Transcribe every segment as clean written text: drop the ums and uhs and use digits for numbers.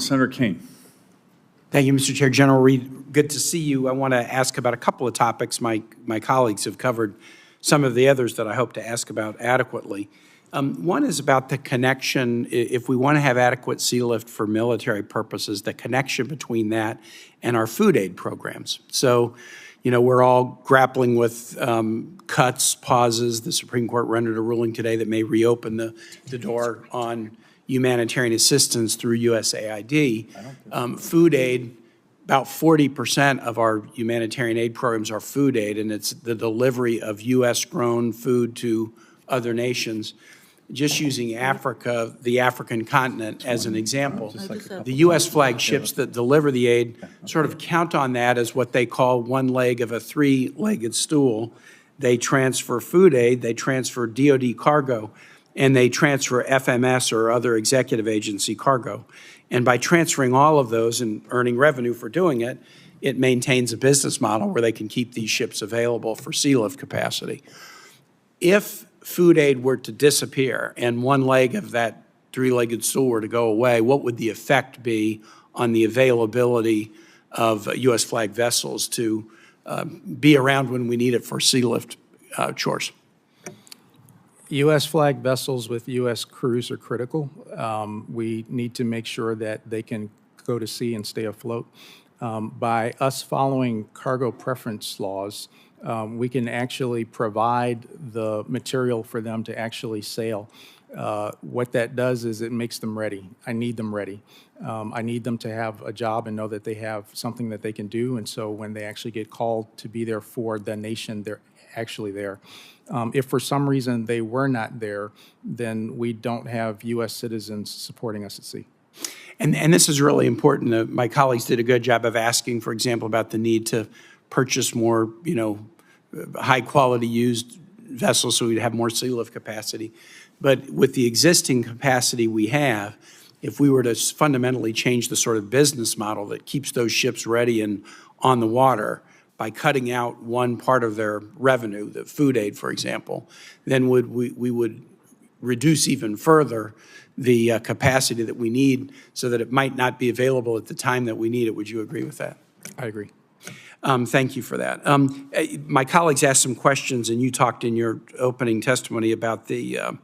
Senator Kaine. Thank you, Mr. Chair. General Reed, good to see you. I want to ask about a couple of topics. My colleagues have covered some of the others that I hope to ask about adequately. One is about the connection, if we want to have adequate sea lift for military purposes, the connection between that and our food aid programs. So, you know, we're all grappling with cuts, pauses. The Supreme Court rendered a ruling today that may reopen the door on humanitarian assistance through USAID. Food aid, about 40% of our humanitarian aid programs are food aid, and it's the delivery of U.S.-grown food to other nations. Just using Africa, the African continent, as an example, the U.S. flagged ships that deliver the aid sort of count on that as what they call one leg of a three-legged stool. They transfer food aid, they transfer DoD cargo, and they transfer FMS or other executive agency cargo. And by transferring all of those and earning revenue for doing it, it maintains a business model where they can keep these ships available for sea lift capacity. If food aid were to disappear and one leg of that three-legged stool were to go away, what would the effect be on the availability of U.S. flagged vessels to be around when we need it for sea lift chores? U.S. flagged vessels with U.S. crews are critical. We need to make sure that they can go to sea and stay afloat. By us following cargo preference laws, we can actually provide the material for them to actually sail. What that does is it makes them ready. I need them ready. I need them to have a job and know that they have something that they can do, and so when they actually get called to be there for the nation, they're actually there. If for some reason they were not there, then we don't have U.S. citizens supporting us at sea. And this is really important. My colleagues did a good job of asking, for example, about the need to purchase more, high-quality used vessels so we'd have more sea lift capacity. But with the existing capacity we have, if we were to fundamentally change the sort of business model that keeps those ships ready and on the water by cutting out one part of their revenue, the food aid, for example, then we would reduce even further the capacity that we need so that it might not be available at the time that we need it. Would you agree with that? I agree. Thank you for that. My colleagues asked some questions, and you talked in your opening testimony about the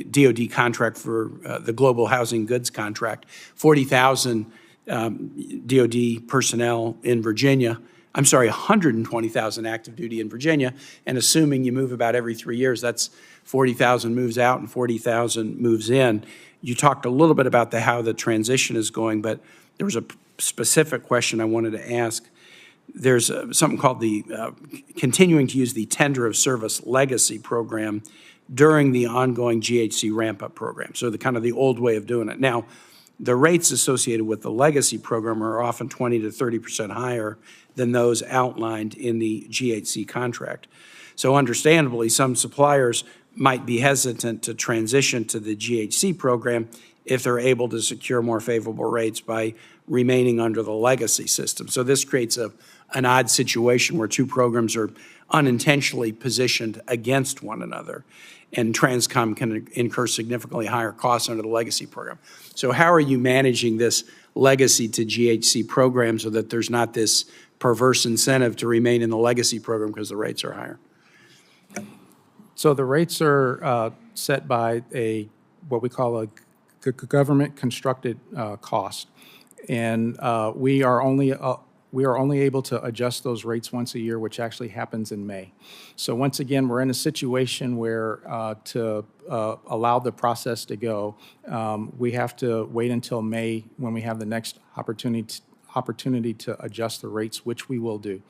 DoD contract for the Global Housing Goods contract, 40,000 DoD personnel in Virginia. 120,000 active duty in Virginia, and assuming you move about every 3 years, that's 40,000 moves out and 40,000 moves in. You talked a little bit about how the transition is going, but there was a specific question I wanted to ask. There's something called the continuing to use the Tender of Service Legacy Program during the ongoing GHC ramp-up program, so the kind of the old way of doing it. Now, the rates associated with the legacy program are often 20 to 30% higher than those outlined in the GHC contract. So understandably, some suppliers might be hesitant to transition to the GHC program if they're able to secure more favorable rates by remaining under the legacy system. So this creates an odd situation where two programs are unintentionally positioned against one another, and Transcom can incur significantly higher costs under the legacy program. So how are you managing this legacy to GHC program so that there's not this perverse incentive to remain in the legacy program because the rates are higher? So the rates are set by what we call a government constructed cost, and we are only able to adjust those rates once a year, which actually happens in May. So once again, we're in a situation where to allow the process to go, we have to wait until May when we have the next opportunity to adjust the rates, which we will do.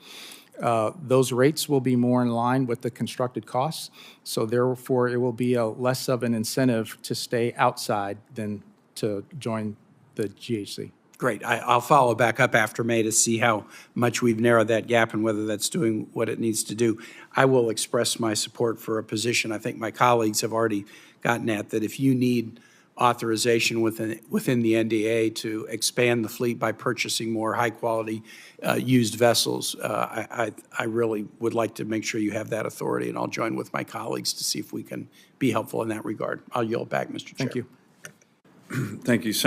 Those rates will be more in line with the constructed costs, so therefore it will be less of an incentive to stay outside than to join the GHC. Great. I'll follow back up after May to see how much we've narrowed that gap and whether that's doing what it needs to do. I will express my support for a position I think my colleagues have already gotten at, that if you need authorization within the NDA to expand the fleet by purchasing more high-quality used vessels, I really would like to make sure you have that authority, and I'll join with my colleagues to see if we can be helpful in that regard. I'll yield back, Mr. Chair. Thank you. Thank you, Senator.